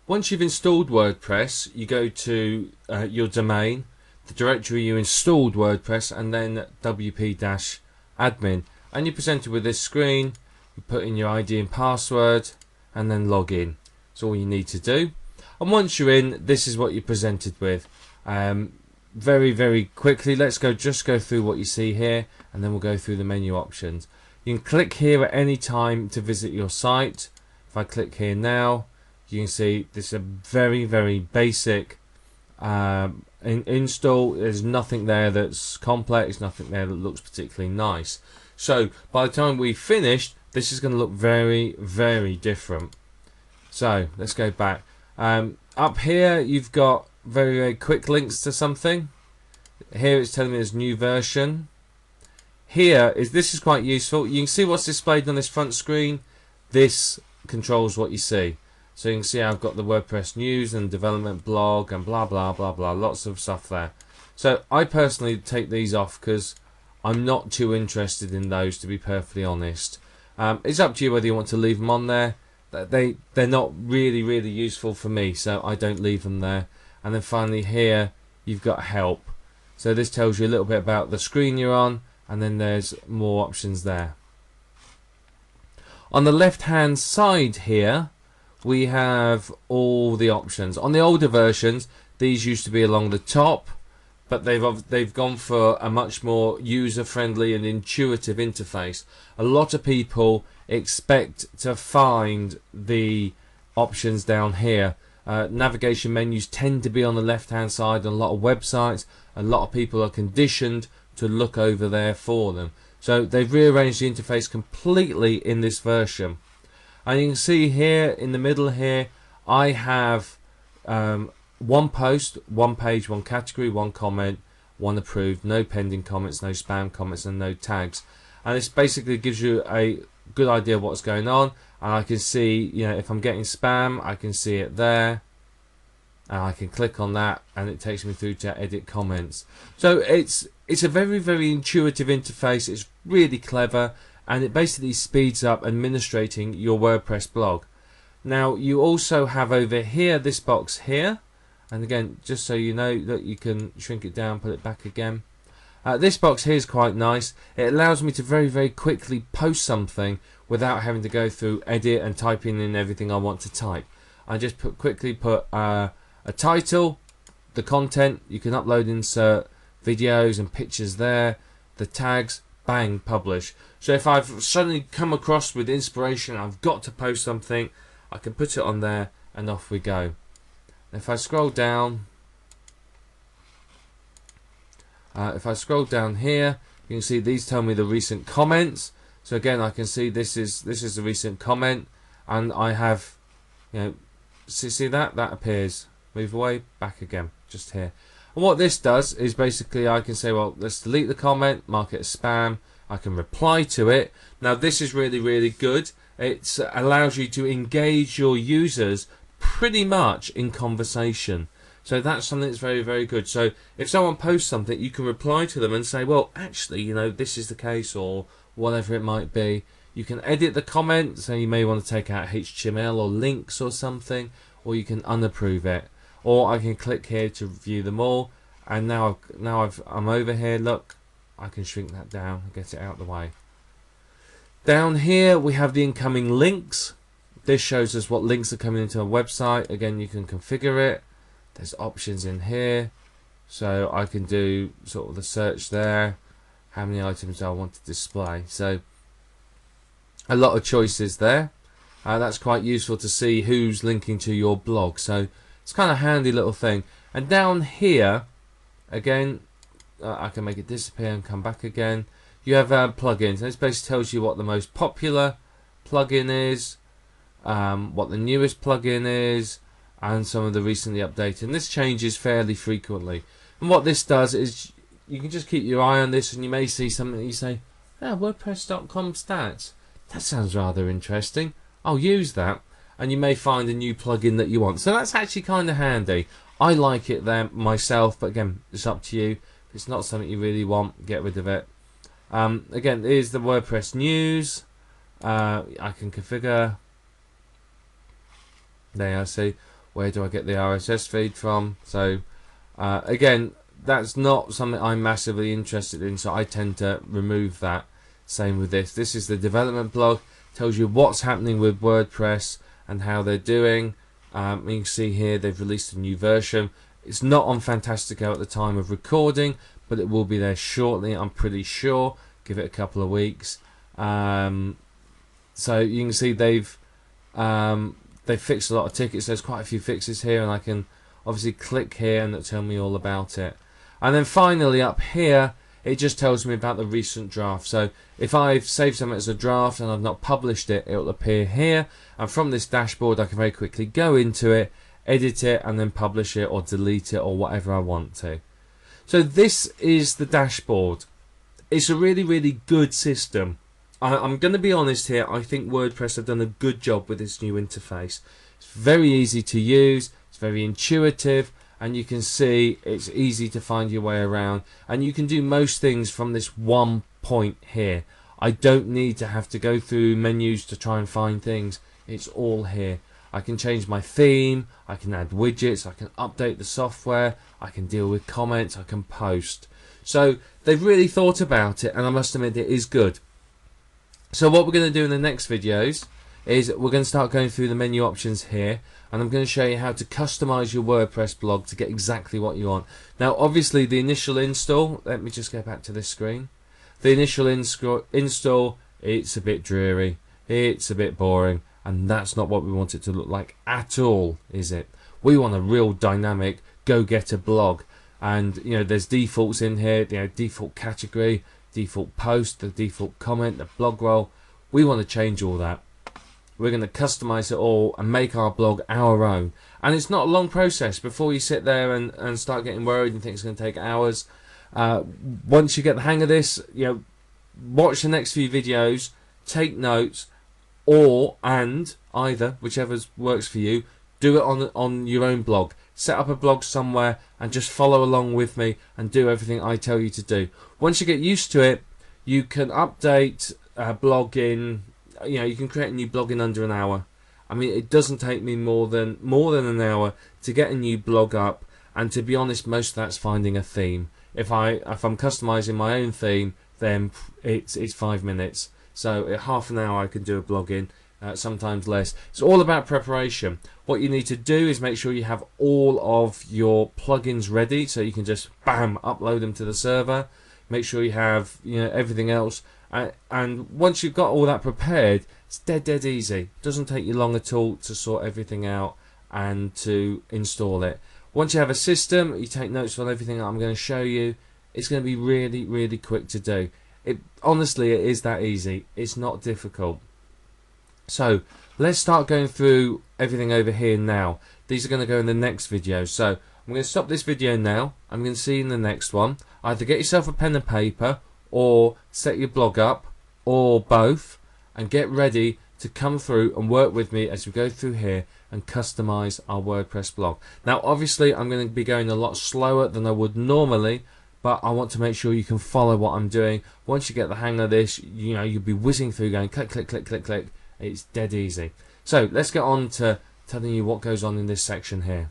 Once you've installed WordPress, you go to your domain, the directory you installed WordPress, and then wp-admin, and you're presented with this screen. You put in your ID and password and then log in. That's all you need to do. And once you're in, this is what you're presented with. Very quickly, let's just go through what you see here, and then we'll go through the menu options. You can click here at any time to visit your site. If I click here now, you can see this is a very basic install. There's nothing there that's complex, nothing there that looks particularly nice. So by the time we've finished, this is going to look very different. So let's go back. Up here you've got very quick links to something. Here it's telling me there's new version. This is quite useful. You can see what's displayed on this front screen. This controls what you see. So you can see I've got the WordPress news and development blog and blah blah blah, lots of stuff there. So I personally take these off because I'm not too interested in those, to be perfectly honest. It's up to you whether you want to leave them on there. They're not really useful for me, so I don't leave them there. And then finally here you've got help. So this tells you a little bit about the screen you're on, and then there's more options there. On the left hand side here we have all the options. On the older versions these used to be along the top, but they've gone for a much more user-friendly and intuitive interface. A lot of people expect to find the options down here. Navigation menus tend to be on the left hand side on a lot of websites. A lot of people are conditioned to look over there for them. So they've rearranged the interface completely in this version. And you can see here in the middle here I have one post, one page, one category, one comment, one approved, no pending comments, no spam comments, and no tags. And this basically gives you a good idea of what's going on. And I can see, if I'm getting spam, I can see it there, and I can click on that and it takes me through to edit comments. So it's a very intuitive interface. It's really clever, and it basically speeds up administrating your WordPress blog. Now you also have over here this box here, and again, just so you know that you can shrink it down, put it back again. This box here is quite nice. It allows me to very quickly post something without having to go through edit and typing in everything I want to type. I just quickly put a title, the content, you can upload, insert videos and pictures there, the tags, bang, publish. So if I've suddenly come across with inspiration, I've got to post something, I can put it on there and off we go. If I scroll down, here, you can see these tell me the recent comments. So again, I can see this is the recent comment, and I have, see that appears. Move away, back again, just here. And what this does is basically I can say, well, let's delete the comment, mark it as spam. I can reply to it. Now this is really good. It allows you to engage your users pretty much in conversation. So that's something that's very good. So if someone posts something, you can reply to them and say, well, actually, this is the case, or whatever it might be. You can edit the comment, so you may want to take out HTML or links or something, or you can unapprove it. Or I can click here to view them all, and now I'm over here. Look, I can shrink that down and get it out of the way. Down here we have the incoming links. This shows us what links are coming into a website. Again, you can configure it. There's options in here, so I can do sort of the search there. How many items do I want to display? So a lot of choices there. That's quite useful to see who's linking to your blog. So it's kind of handy little thing. And down here, again, I can make it disappear and come back again. You have plugins. This basically tells you what the most popular plugin is, what the newest plugin is, and some of the recently updated. And this changes fairly frequently. And what this does is you can just keep your eye on this, and you may see something that you say, WordPress.com stats. That sounds rather interesting. I'll use that. And you may find a new plugin that you want. So that's actually kind of handy. I like it there myself, but again, it's up to you. If it's not something you really want, get rid of it. Again, here's the WordPress news. I can configure. There I see Where do I get the RSS feed from? So again, that's not something I'm massively interested in, so I tend to remove that. Same with this. This is the development blog. Tells you what's happening with WordPress and how they're doing. You can see here they've released a new version. It's not on Fantastico at the time of recording, but it will be there shortly, I'm pretty sure. Give it a couple of weeks. So you can see they've fixed a lot of tickets. There's quite a few fixes here, and I can obviously click here and it'll tell me all about it. And then finally up here, it just tells me about the recent draft. So if I've saved something as a draft and I've not published it, it'll appear here. And from this dashboard, I can very quickly go into it, edit it, and then publish it or delete it or whatever I want to. So this is the dashboard. It's a really, really good system. I'm going to be honest here, I think WordPress have done a good job with this new interface. It's very easy to use, it's very intuitive, and you can see it's easy to find your way around, and you can do most things from this one point here. I don't need to have to go through menus to try and find things. It's all here. I can change my theme, I can add widgets, I can update the software, I can deal with comments, I can post. So they've really thought about it, and I must admit it is good. So what we're going to do in the next videos is we're going to start going through the menu options here, and I'm going to show you how to customize your WordPress blog to get exactly what you want. Now obviously the initial install, let me just go back to this screen. The initial install, it's a bit dreary, it's a bit boring, and that's not what we want it to look like at all, is it? We want a real dynamic go-getter blog, and you know, there's defaults in here, you know, default category, default post, the default comment, the blog role. We want to change all that. We're going to customize it all and make our blog our own. And it's not a long process. Before you sit there and start getting worried and think it's going to take hours, once you get the hang of this, you know, watch the next few videos, take notes, either, whichever works for you, do it on your own blog. Set up a blog somewhere and just follow along with me and do everything I tell you to do. Once you get used to it, you can update a blog in, you know, you can create a new blog in under an hour. I mean, it doesn't take me more than an hour to get a new blog up, and to be honest, most of that's finding a theme. If I'm customizing my own theme, then it's 5 minutes. So half an hour I can do a blog in. Sometimes less. It's all about preparation. What you need to do is make sure you have all of your plugins ready, so you can just bam, upload them to the server. Make sure you have, you know, everything else, and once you've got all that prepared, it's dead easy. It doesn't take you long at all to sort everything out and to install it. Once you have a system, you take notes on everything that I'm going to show you. It's going to be really, really quick to do. Honestly, it is that easy. It's not difficult. So let's start going through everything over here now. These are going to go in the next video. So I'm going to stop this video now. I'm going to see you in the next one. Either get yourself a pen and paper, or set your blog up, or both, and get ready to come through and work with me as we go through here and customize our WordPress blog. Now obviously I'm going to be going a lot slower than I would normally, but I want to make sure you can follow what I'm doing. Once you get the hang of this, you know, you'll be whizzing through going click, click, click, click, click. It's dead easy. So let's get on to telling you what goes on in this section here.